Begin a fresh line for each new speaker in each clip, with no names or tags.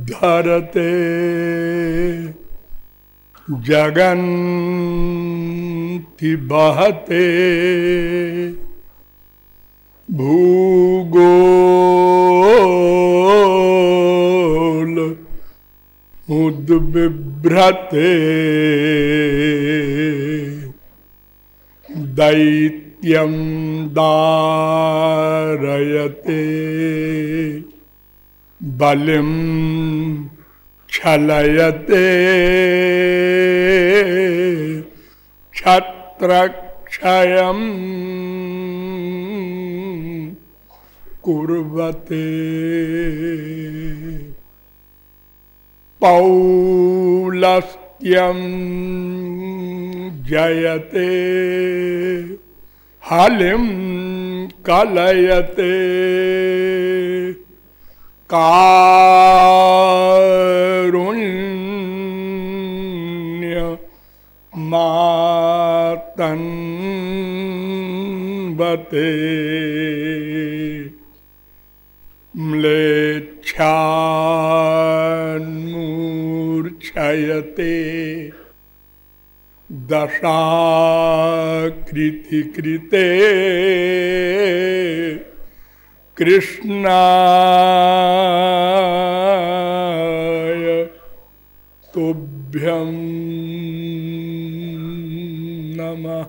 धरते जगन्ति बहते भूगोल उद्बिभ्रते दैत्यं दारयते बलिं छलयते क्षत्रक्षयं कुर्वते पौलस्त्यं जयते हलिं कलयते कारुण्य मातन्वते म्लेच्छान्मूर्छयते दशाकृति कृते कृष्णाय तुभ्यं नमः।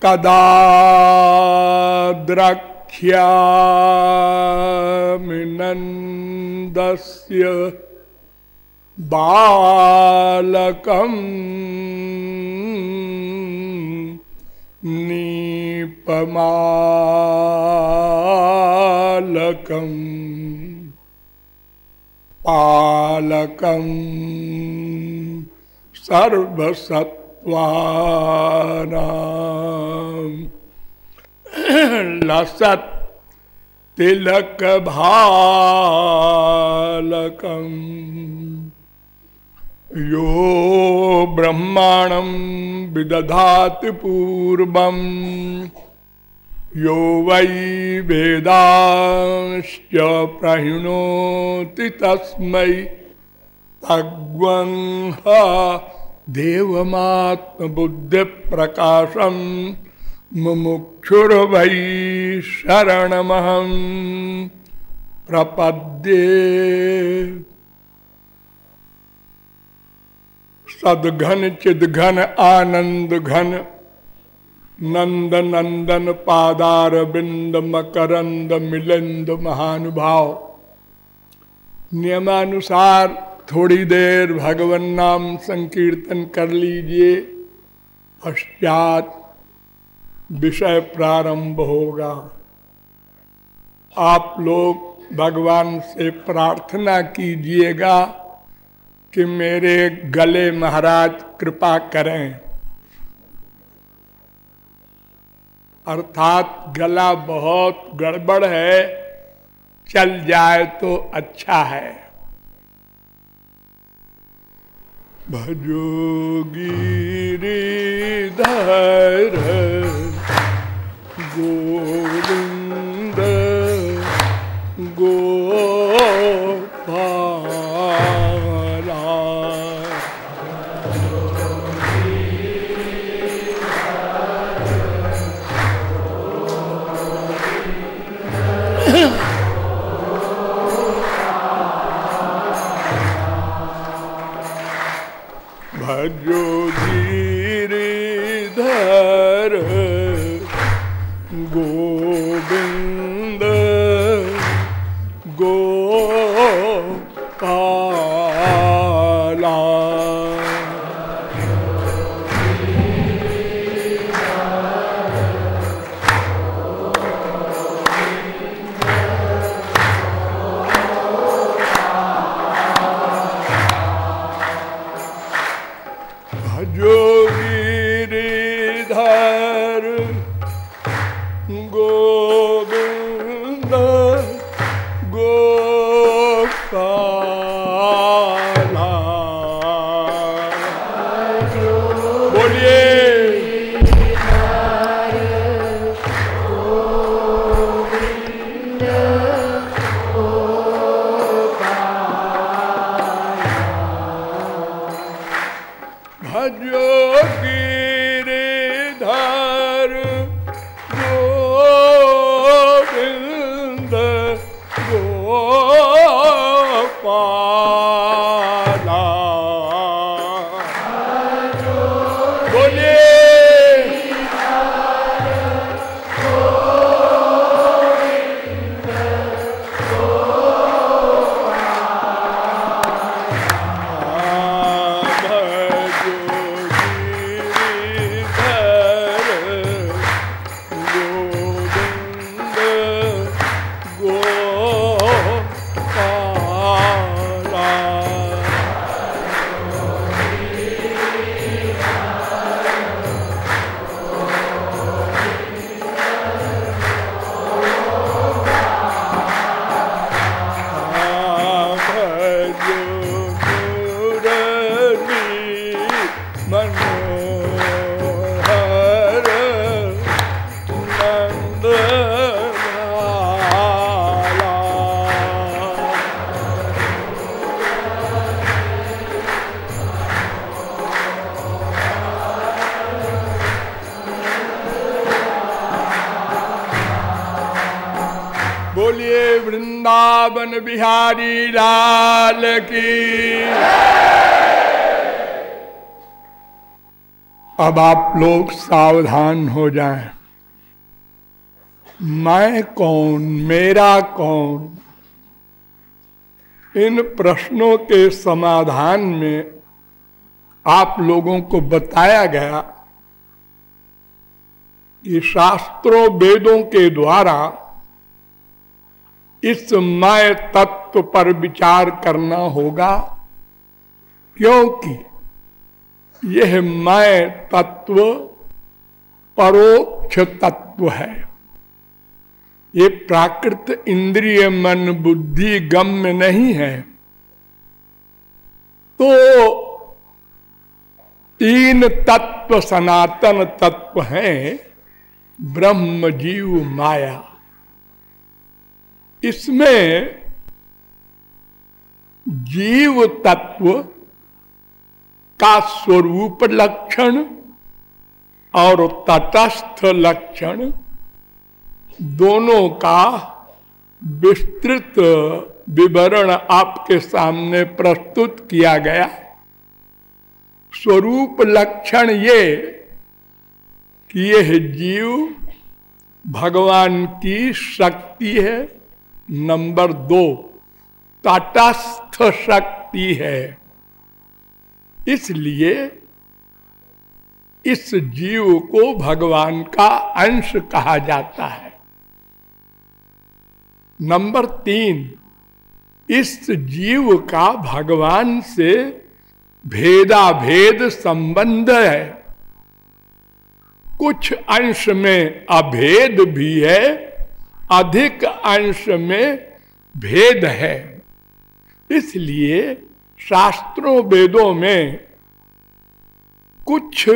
कदा द्रक्ष्यामि नन्दस्य बालकं नीपमालकं पालकं सर्वसत्त्वानां लसत् तिलकभालकं यो ब्रह्माणं विदधाति पूर्वं यो वै वेदांश्च प्रहिणोति तस्मै तद्वंह देवमात्मबुद्धिप्रकाशं मुमुक्षुर्वै शरणमहं प्रपद्ये। सद्घन चिद्घन आनंद घन नंद नंदन पादार बिंद मकरंद मिलिंद महानुभाव। नियमानुसार थोड़ी देर भगवन नाम संकीर्तन कर लीजिए, पश्चात विषय प्रारंभ होगा। आप लोग भगवान से प्रार्थना कीजिएगा कि मेरे गले महाराज कृपा करें, अर्थात गला बहुत गड़बड़ है, चल जाए तो अच्छा है। भजो गिरिधर गोविंद गोपाला। भजो गिरिधर गोविंद गोपाला। भजो गिरिधर गोविंद गोपाला। बोलिए गोविंद गोपाला। बोलिए बोलिए वृंदावन बिहारी लाल की। अब आप लोग सावधान हो जाएं। मैं कौन, मेरा कौन, इन प्रश्नों के समाधान में आप लोगों को बताया गया कि शास्त्रों वेदों के द्वारा इस मैं तत्व पर विचार करना होगा, क्योंकि यह मैं तत्व परोक्ष तत्व है। ये प्राकृत इंद्रिय मन बुद्धि गम्य नहीं है। तो तीन तत्व सनातन तत्व हैं, ब्रह्म जीव माया। इसमें जीव तत्व का स्वरूप लक्षण और तटस्थ लक्षण दोनों का विस्तृत विवरण आपके सामने प्रस्तुत किया गया। स्वरूप लक्षण ये कि यह जीव भगवान की शक्ति है। नंबर 2 तटस्थ शक्ति है। इसलिए इस जीव को भगवान का अंश कहा जाता है। नंबर 3 इस जीव का भगवान से भेदाभेद संबंध है। कुछ अंश में अभेद भी है, अधिक अंश में भेद है। इसलिए शास्त्रों वेदों में कुछ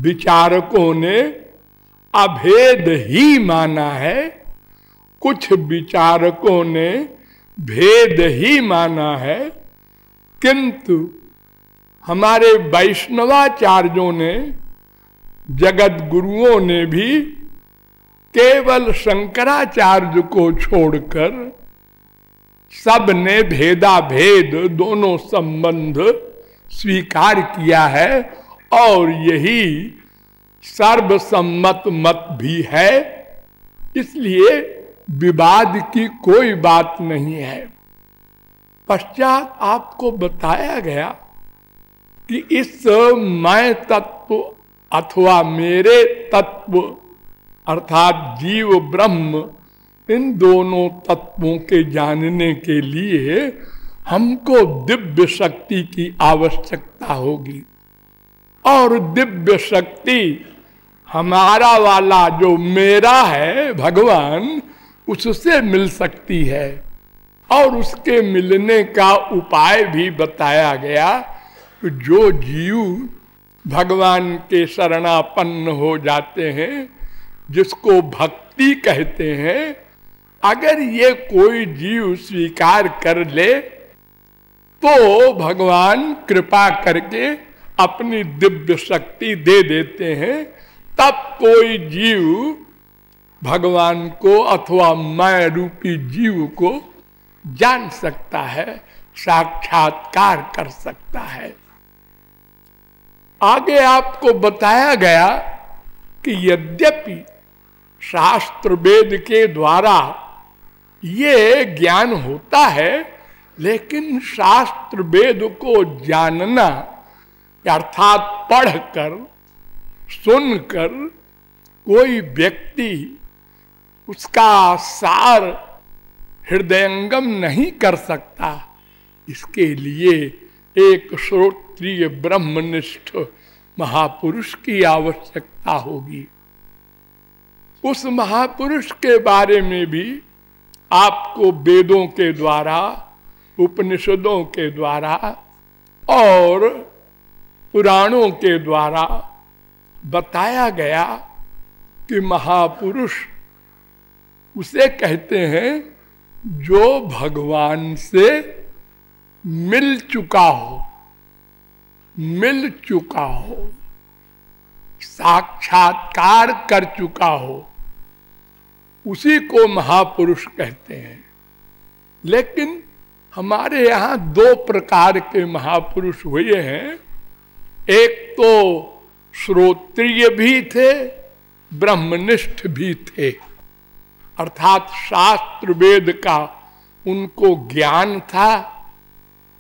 विचारकों ने अभेद ही माना है, कुछ विचारकों ने भेद ही माना है। किंतु हमारे वैष्णवाचार्यों ने, जगत गुरुओं ने भी केवल शंकराचार्य को छोड़कर सब ने भेदाभेद दोनों संबंध स्वीकार किया है, और यही सर्वसम्मत मत भी है। इसलिए विवाद की कोई बात नहीं है। पश्चात आपको बताया गया कि इस मैं तत्व अथवा मेरे तत्व अर्थात जीव ब्रह्म, इन दोनों तत्वों के जानने के लिए हमको दिव्य शक्ति की आवश्यकता होगी। और दिव्य शक्ति हमारा वाला जो मेरा है भगवान, उससे मिल सकती है। और उसके मिलने का उपाय भी बताया गया। जो जीव भगवान के शरणापन्न हो जाते हैं, जिसको भक्ति कहते हैं, अगर ये कोई जीव स्वीकार कर ले तो भगवान कृपा करके अपनी दिव्य शक्ति दे देते हैं। तब कोई जीव भगवान को अथवा मैं रूपी जीव को जान सकता है, साक्षात्कार कर सकता है। आगे आपको बताया गया कि यद्यपि शास्त्र वेद के द्वारा ये ज्ञान होता है, लेकिन शास्त्र वेद को जानना अर्थात पढ़कर सुनकर कोई व्यक्ति उसका सार हृदयंगम नहीं कर सकता। इसके लिए एक श्रोत्रिय ब्रह्मनिष्ठ महापुरुष की आवश्यकता होगी। उस महापुरुष के बारे में भी आपको वेदों के द्वारा, उपनिषदों के द्वारा और पुराणों के द्वारा बताया गया कि महापुरुष उसे कहते हैं जो भगवान से मिल चुका हो, मिल चुका हो, साक्षात्कार कर चुका हो, उसी को महापुरुष कहते हैं। लेकिन हमारे यहाँ दो प्रकार के महापुरुष हुए हैं। एक तो श्रोत्रिय भी थे, ब्रह्मनिष्ठ भी थे, अर्थात शास्त्र वेद का उनको ज्ञान था।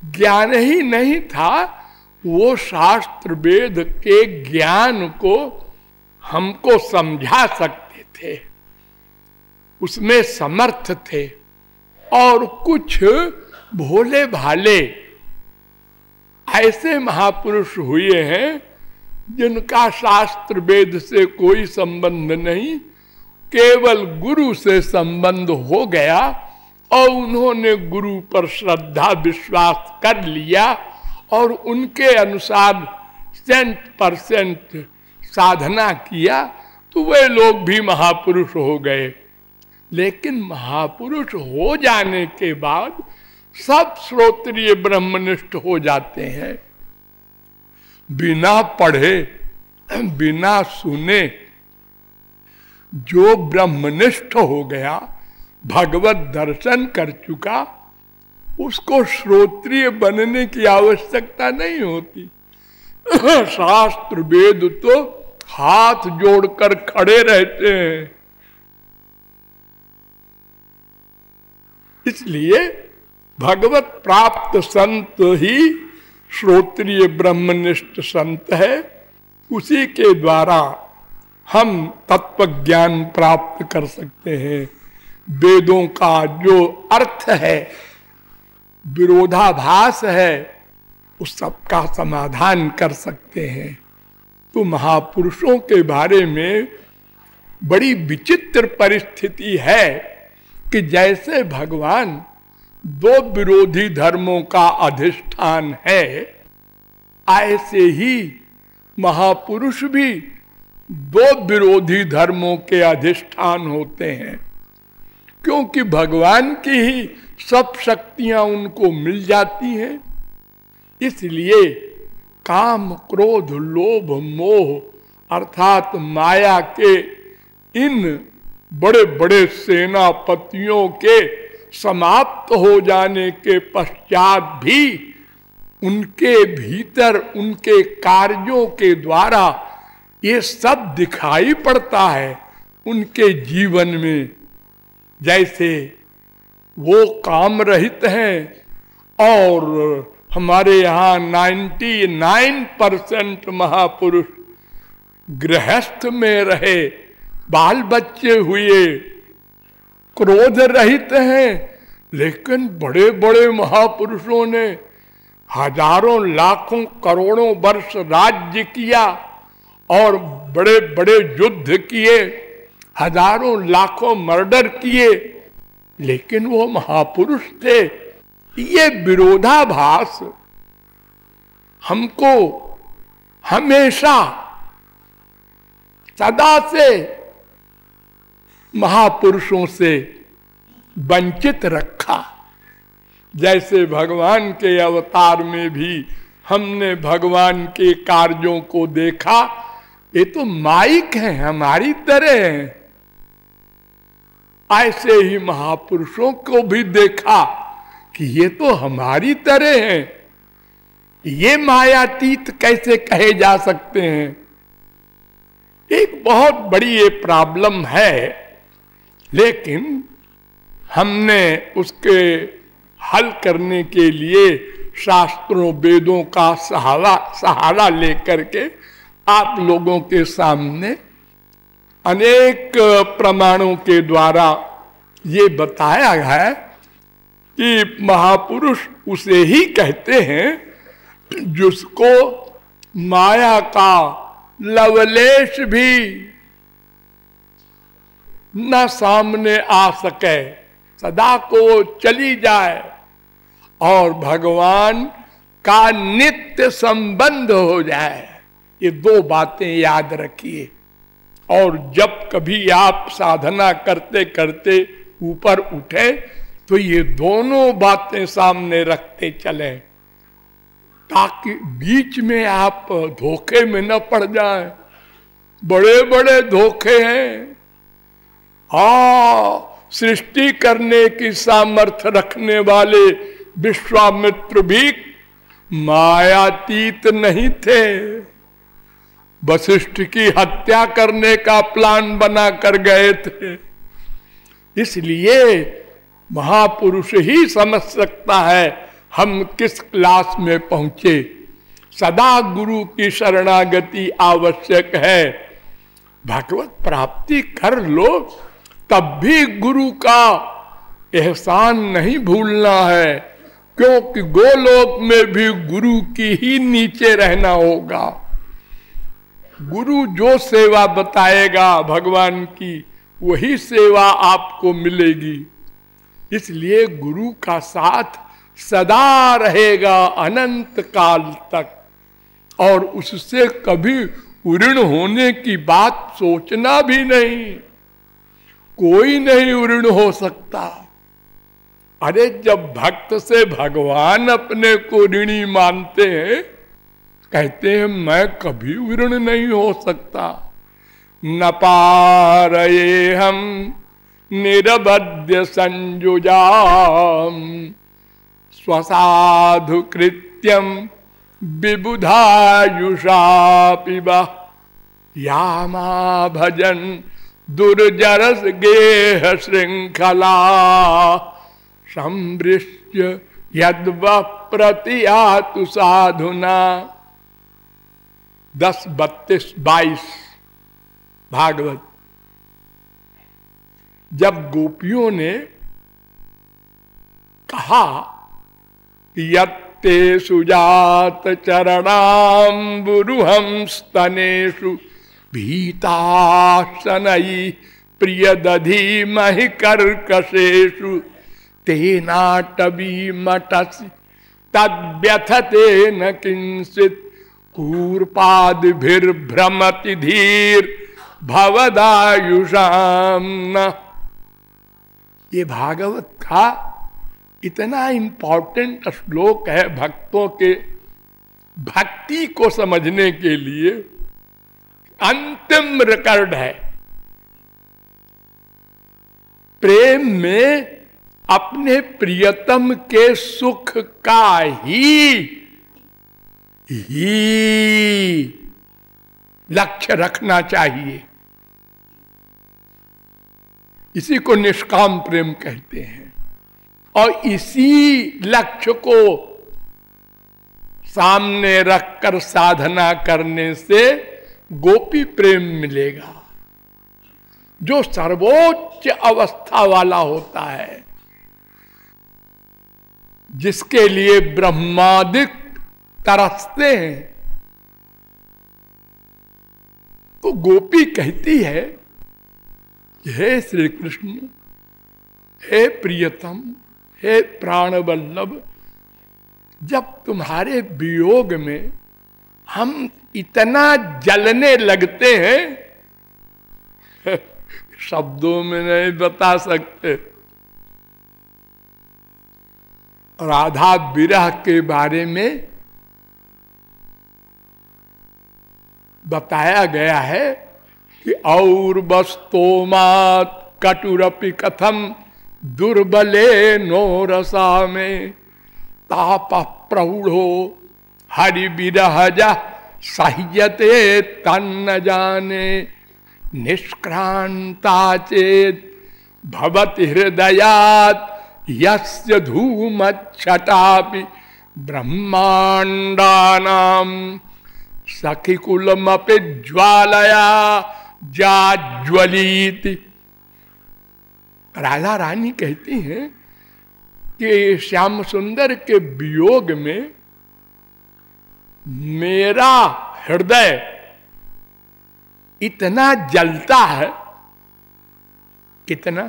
ज्ञान ही नहीं था, वो शास्त्र वेद के ज्ञान को हमको समझा सकते थे, उसमें समर्थ थे। और कुछ भोले भाले ऐसे महापुरुष हुए हैं जिनका शास्त्र वेद से कोई संबंध नहीं, केवल गुरु से संबंध हो गया और उन्होंने गुरु पर श्रद्धा विश्वास कर लिया और उनके अनुसार 100% साधना किया, तो वे लोग भी महापुरुष हो गए। लेकिन महापुरुष हो जाने के बाद सब श्रोत्रिय ब्रह्मनिष्ठ हो जाते हैं। बिना पढ़े, बिना सुने जो ब्रह्मनिष्ठ हो गया, भगवत दर्शन कर चुका, उसको श्रोत्रिय बनने की आवश्यकता नहीं होती। शास्त्र वेद तो हाथ जोड़कर खड़े रहते हैं। इसलिए भगवत प्राप्त संत ही श्रोत्रिय ब्रह्मनिष्ठ संत है। उसी के द्वारा हम तत्व ज्ञान प्राप्त कर सकते हैं। वेदों का जो अर्थ है, विरोधाभास है, उस सबका समाधान कर सकते हैं। तो महापुरुषों के बारे में बड़ी विचित्र परिस्थिति है कि जैसे भगवान दो विरोधी धर्मों का अधिष्ठान है, ऐसे ही महापुरुष भी दो विरोधी धर्मों के अधिष्ठान होते हैं। क्योंकि भगवान की ही सब शक्तियां उनको मिल जाती हैं। इसलिए काम, क्रोध, लोभ, मोह अर्थात माया के इन बड़े बड़े सेनापतियों के समाप्त हो जाने के पश्चात भी उनके भीतर, उनके कार्यों के द्वारा ये सब दिखाई पड़ता है उनके जीवन में। जैसे वो काम रहित हैं और हमारे यहाँ 99% महापुरुष गृहस्थ में रहे, बाल बच्चे हुए, क्रोध रहित हैं। लेकिन बड़े बड़े महापुरुषों ने हजारों लाखों करोड़ों वर्ष राज्य किया और बड़े बड़े युद्ध किए, हजारों लाखों मर्डर किए, लेकिन वो महापुरुष थे। ये विरोधाभास हमको हमेशा सदा से महापुरुषों से वंचित रखा। जैसे भगवान के अवतार में भी हमने भगवान के कार्यों को देखा, ये तो माइक हैं, हमारी तरह हैं। ऐसे ही महापुरुषों को भी देखा कि ये तो हमारी तरह हैं, ये मायातीत कैसे कहे जा सकते हैं। एक बहुत बड़ी ये प्रॉब्लम है, लेकिन हमने उसके हल करने के लिए शास्त्रों वेदों का सहारा लेकर के आप लोगों के सामने अनेक प्रमाणों के द्वारा ये बताया है कि महापुरुष उसे ही कहते हैं जिसको माया का लवलेश भी न सामने आ सके, सदा को चली जाए और भगवान का नित्य संबंध हो जाए। ये दो बातें याद रखिए। और जब कभी आप साधना करते करते ऊपर उठे तो ये दोनों बातें सामने रखते चले, ताकि बीच में आप धोखे में न पड़ जाएं। बड़े बड़े धोखे हैं। सृष्टि करने की सामर्थ्य रखने वाले विश्वामित्र भी मायातीत नहीं थे। वशिष्ठ की हत्या करने का प्लान बना कर गए थे। इसलिए महापुरुष ही समझ सकता है हम किस क्लास में पहुंचे। सदा गुरु की शरणागति आवश्यक है। भगवत प्राप्ति कर लो, तब भी गुरु का एहसान नहीं भूलना है, क्योंकि गोलोक में भी गुरु की ही नीचे रहना होगा। गुरु जो सेवा बताएगा भगवान की, वही सेवा आपको मिलेगी। इसलिए गुरु का साथ सदा रहेगा अनंत काल तक, और उससे कभी ऋण होने की बात सोचना भी नहीं। कोई नहीं ऋण हो सकता। अरे जब भक्त से भगवान अपने को ऋणी मानते हैं, कहते हैं मैं कभी ऋण नहीं हो सकता। न पारये हम निरबद्य संजुजाम स्वसाधु कृत्यम विबुधायुषा पिबा यामा भजन दुर्जरस गेह श्रृंखला संवृष्य यद्व प्रतियातु साधुना। 10, 32, 22 भागवत। जब गोपियों ने कहा कि यत्ते सुजात चरणाम्बुरुहं स्तनेषु भीताशनई प्रियदधि महि कर्कशेषु तेनाटवी मटसि तद्व्यथते न किंचित् कूर्पादिभिर्भ्रमति धीर भवदायुषाम न। ये भागवत का इतना इंपॉर्टेंट श्लोक है भक्तों के भक्ति को समझने के लिए, अंतिम रिकॉर्ड है। प्रेम में अपने प्रियतम के सुख का ही लक्ष्य रखना चाहिए। इसी को निष्काम प्रेम कहते हैं। और इसी लक्ष्य को सामने रखकर साधना करने से गोपी प्रेम मिलेगा, जो सर्वोच्च अवस्था वाला होता है, जिसके लिए ब्रह्मादिक तरसते हैं। तो गोपी कहती है, हे श्री कृष्ण, हे प्रियतम, हे प्राणवल्लभ, जब तुम्हारे वियोग में हम इतना जलने लगते हैं, शब्दों में नहीं बता सकते। राधा विरह के बारे में बताया गया है कि और बस्तो मात कटुरपि कथम दुर्बले नो रसा में ताप प्रौढ़ो हरि विरहज सह्यते तन्न जाने निष्क्रांता चेत भवति हृदयात् यस्य धूमच्छटापि ब्रह्मांडानां सखिकुलमपि ज्वालया जाज्वलीति। राधा रानी कहती हैं कि श्याम सुंदर के वियोग में मेरा हृदय इतना जलता है, कितना,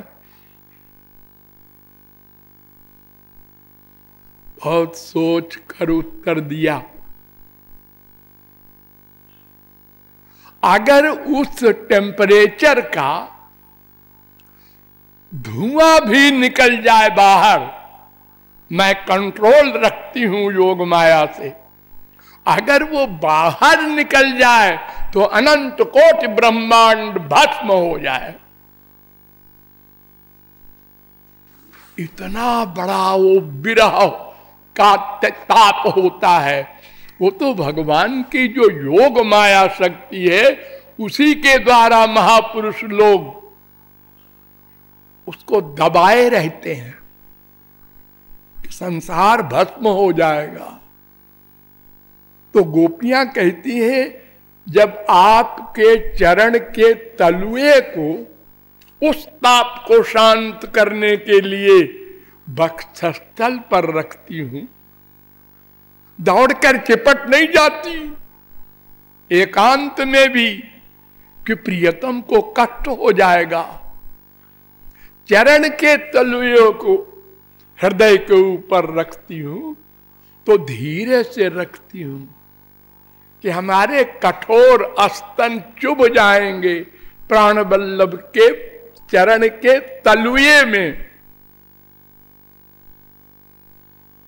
बहुत सोच कर उत्तर दिया। अगर उस टेम्परेचर का धुआं भी निकल जाए बाहर, मैं कंट्रोल रखती हूं योग माया से, अगर वो बाहर निकल जाए तो अनंत कोटि ब्रह्मांड भस्म हो जाए। इतना बड़ा वो विरह का ताप होता है। वो तो भगवान की जो योग माया शक्ति है, उसी के द्वारा महापुरुष लोग उसको दबाए रहते हैं कि संसार भस्म हो जाएगा। तो गोपियां कहती हैं, जब आपके चरण के तलुए को, उस ताप को शांत करने के लिए वक्षस्थल पर रखती हूं, दौड़कर चिपट नहीं जाती एकांत में भी कि प्रियतम को कष्ट हो जाएगा। चरण के तलुए को हृदय के ऊपर रखती हूं तो धीरे से रखती हूं कि हमारे कठोर स्तन चुभ जाएंगे प्राण वल्लभ के चरण के तलुए में।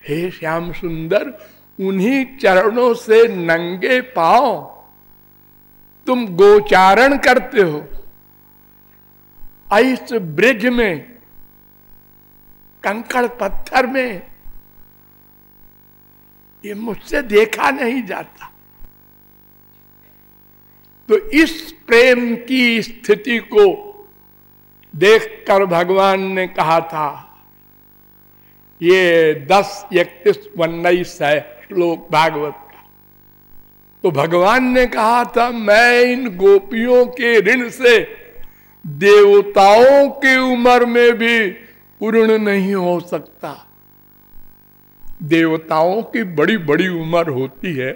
हे श्याम सुंदर, उन्हीं चरणों से नंगे पांव तुम गोचारण करते हो। इस ब्रिज में, कंकड़ पत्थर में, ये मुझसे देखा नहीं जाता। तो इस प्रेम की स्थिति को देखकर भगवान ने कहा था, ये 10:31-19 है श्लोक भागवत का। तो भगवान ने कहा था, मैं इन गोपियों के ऋण से देवताओं की उम्र में भी पूर्ण नहीं हो सकता। देवताओं की बड़ी बड़ी उम्र होती है।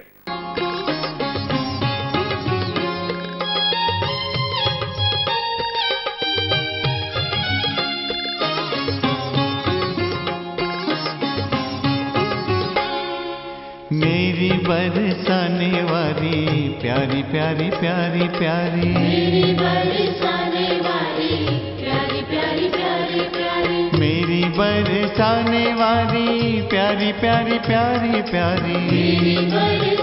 मेरी बरसाने वाली प्यारी प्यारी प्यारी प्यारी,
मेरी बरसाने वाली प्यारी प्यारी प्यारी प्यारी,
मेरी बरसाने वाली प्यारी प्यारी प्यारी प्यारी,
मेरी